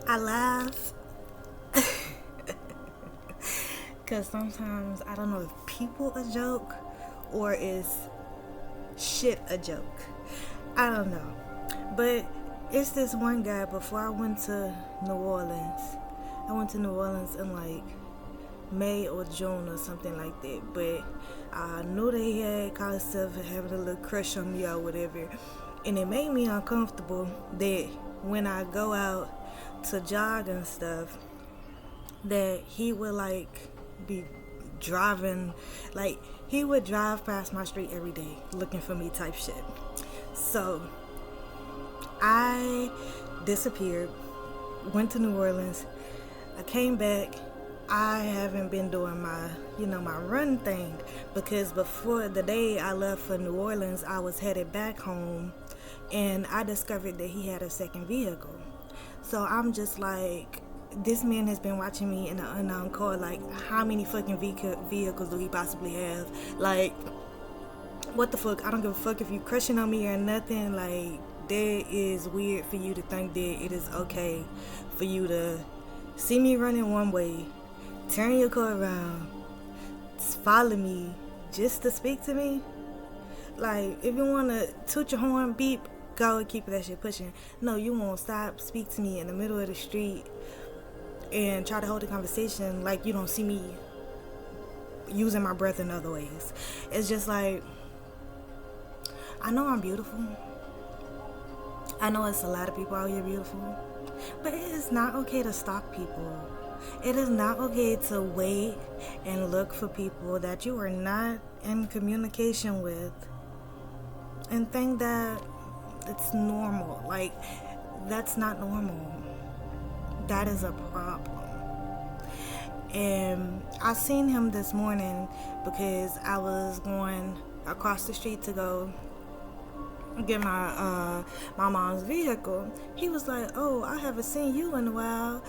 I laugh because sometimes I don't know if people a joke or is shit a joke. I don't know. But it's this one guy before I went to New Orleans. I went to New Orleans in like May or June or something like that. But I knew that he had called himself having a little crush on me or whatever. And it made me uncomfortable that when I go out to jog and stuff, that he would like be driving, like he would drive past my street every day looking for me type shit. So I disappeared, went to New Orleans. I came back. I haven't been doing my, my run thing, because before the day I left for New Orleans, I was headed back home and I discovered that he had a second vehicle. So I'm just like, this man has been watching me in an unknown car. Like, how many fucking vehicles do he possibly have? Like, what the fuck? I don't give a fuck if you crushing on me or nothing. Like, that is weird for you to think that it is okay for you to see me running one way, turn your car around, follow me just to speak to me. Like, if you want to toot your horn, beep, go and keep that shit pushing. No, you won't stop, speak to me in the middle of the street and try to hold a conversation like you don't see me using my breath in other ways. It's just like, I know I'm beautiful. I know it's a lot of people out here beautiful, but it is not okay to stalk people. It is not okay to wait and look for people that you are not in communication with and think that it's normal. Like, that's not normal. That is a problem. And I seen him this morning because I was going across the street to go get my mom's vehicle. He was like, "Oh, I haven't seen you in a while.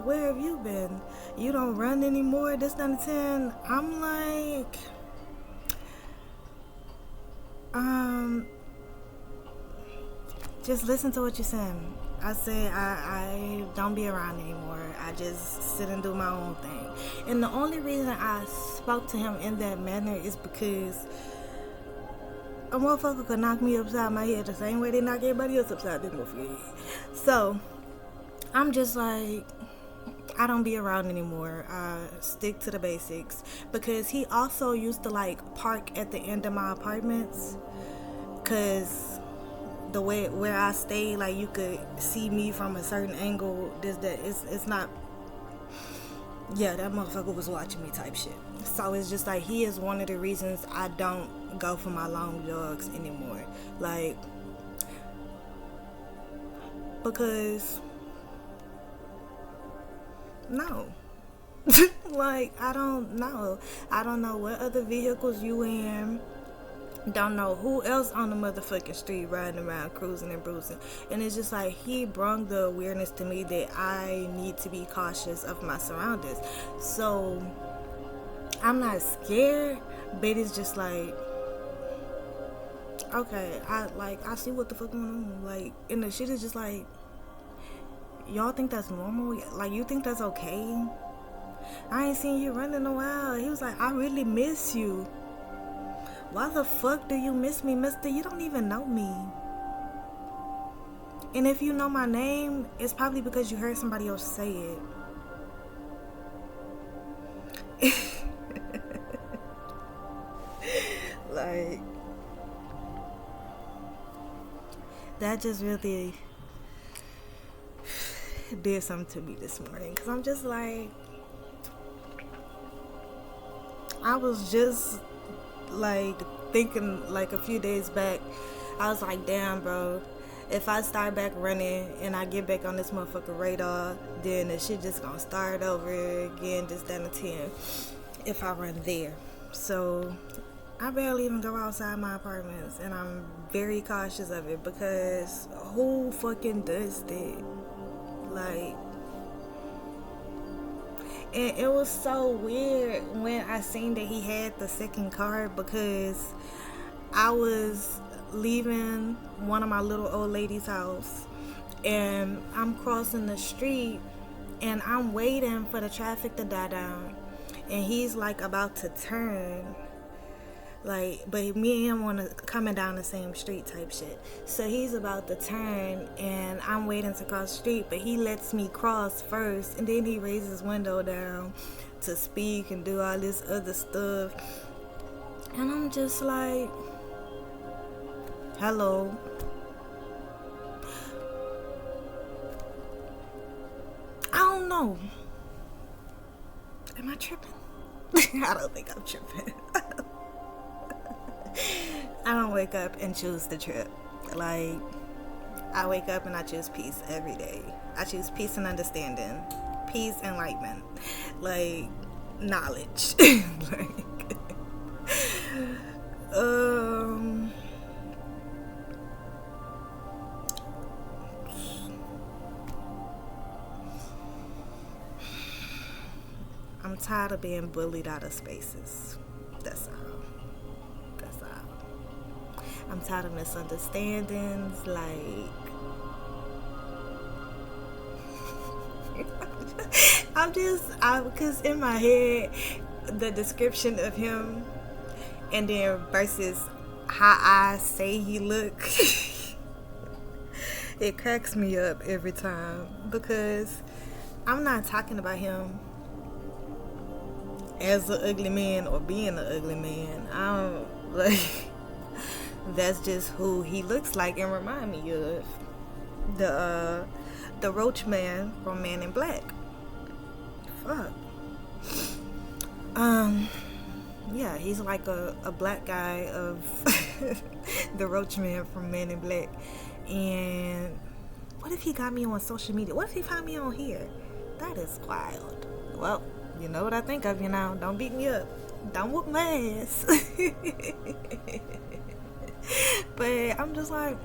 Where have you been? You don't run anymore, this, that, and 10." I'm like, just listen to what you're saying. I said I don't be around anymore. I just sit and do my own thing. And the only reason I spoke to him in that manner is because a motherfucker could knock me upside my head the same way they knock everybody else upside their motherfucking head. So I'm just like, I don't be around anymore. I stick to the basics. Because he also used to like park at the end of my apartments, because the way where I stay, like, you could see me from a certain angle. It's not. Yeah, that motherfucker was watching me type shit. So it's just like, he is one of the reasons I don't go for my long jogs anymore. Like, because no. Like, I don't know what other vehicles you in. Don't know who else on the motherfucking street riding around cruising and bruising. And it's just like, he brought the awareness to me that I need to be cautious of my surroundings. So I'm not scared, but it's just like, okay, I see what the fuck going on. Like, and the shit is just like, y'all think that's normal? Like, you think that's okay? I ain't seen you running in a while. He was like, I really miss you. Why the fuck do you miss me, mister? You don't even know me. And if you know my name, it's probably because you heard somebody else say it. Like, that just really did something to me this morning. Because I'm just like, I was just like thinking, like, a few days back, I was like, damn, bro, if I start back running and I get back on this motherfucker radar, then the shit just gonna start over again, just down to 10 if I run there. So I barely even go outside my apartments, and I'm very cautious of it, because who fucking does that? Like, and it was so weird when I seen that he had the second car, because I was leaving one of my little old lady's house, and I'm crossing the street, and I'm waiting for the traffic to die down, and he's like about to turn, like, but me and him on coming down the same street type shit. So he's about to turn, and I'm waiting to cross the street, but he lets me cross first, and then he raises his window down to speak and do all this other stuff, and I'm just like, hello. I don't know. Am I tripping? I don't think I'm tripping. I don't wake up and choose to trip. Like, I wake up and I choose peace every day. I choose peace and understanding, peace, enlightenment, like knowledge. Like, I'm tired of being bullied out of spaces. That's all. I'm tired of misunderstandings. Like, because in my head, the description of him and then versus how I say he look, it cracks me up every time, because I'm not talking about him as an ugly man or being an ugly man. I don't, like, that's just who he looks like and remind me of the roach man from Man in Black. Fuck. Yeah, he's like a black guy of the roach man from Man in Black. And what if he got me on social media? What if he found me on here? That is wild. Well, you know what I think of you now. Don't beat me up. Don't whoop my ass. But I'm just like,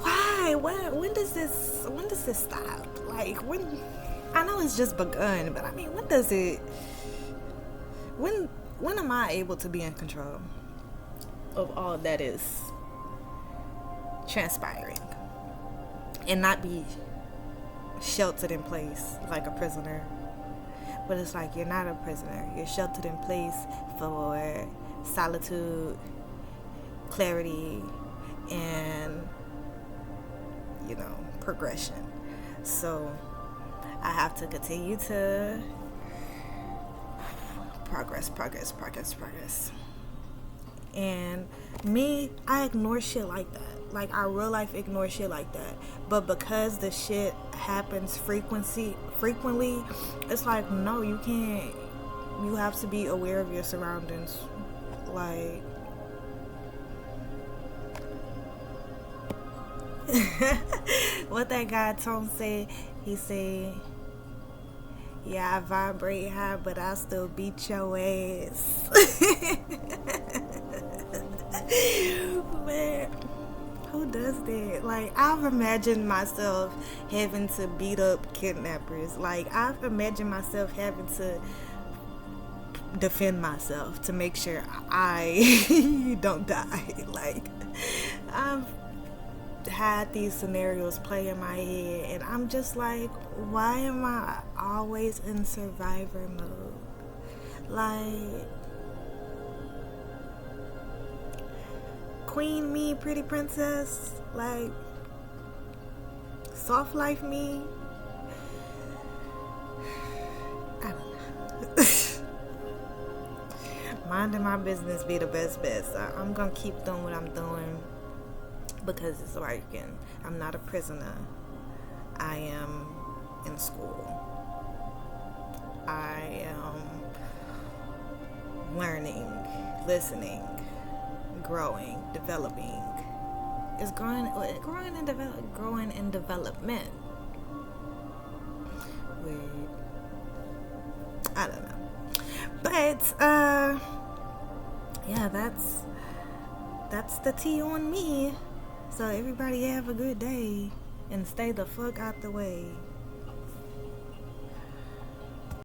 why? When does this stop? Like, when? I know it's just begun, but I mean, when does it? When am I able to be in control of all that is transpiring and not be sheltered in place like a prisoner? But it's like, you're not a prisoner. You're sheltered in place for solitude, clarity, and, you know, progression. So I have to continue to progress. And me, I ignore shit like that. Like, I real life ignore shit like that. But because the shit happens frequently, it's like, no, you can't. You have to be aware of your surroundings. Like, what that guy Tom said, he said, yeah, I vibrate high, but I still beat your ass. Man, who does that? Like, I've imagined myself having to beat up kidnappers. Like, I've imagined myself having to defend myself to make sure I don't die. Like, I've had these scenarios play in my head, and I'm just like, why am I always in survivor mode? Like, queen me, pretty princess, like, soft life me, I don't know. Minding my business be the best bet. So I'm gonna keep doing what I'm doing because it's working. I'm not a prisoner. I am in school. I am learning, listening, growing, developing. It's growing and development. I don't know. But yeah, that's the tea on me. So everybody have a good day and stay the fuck out the way.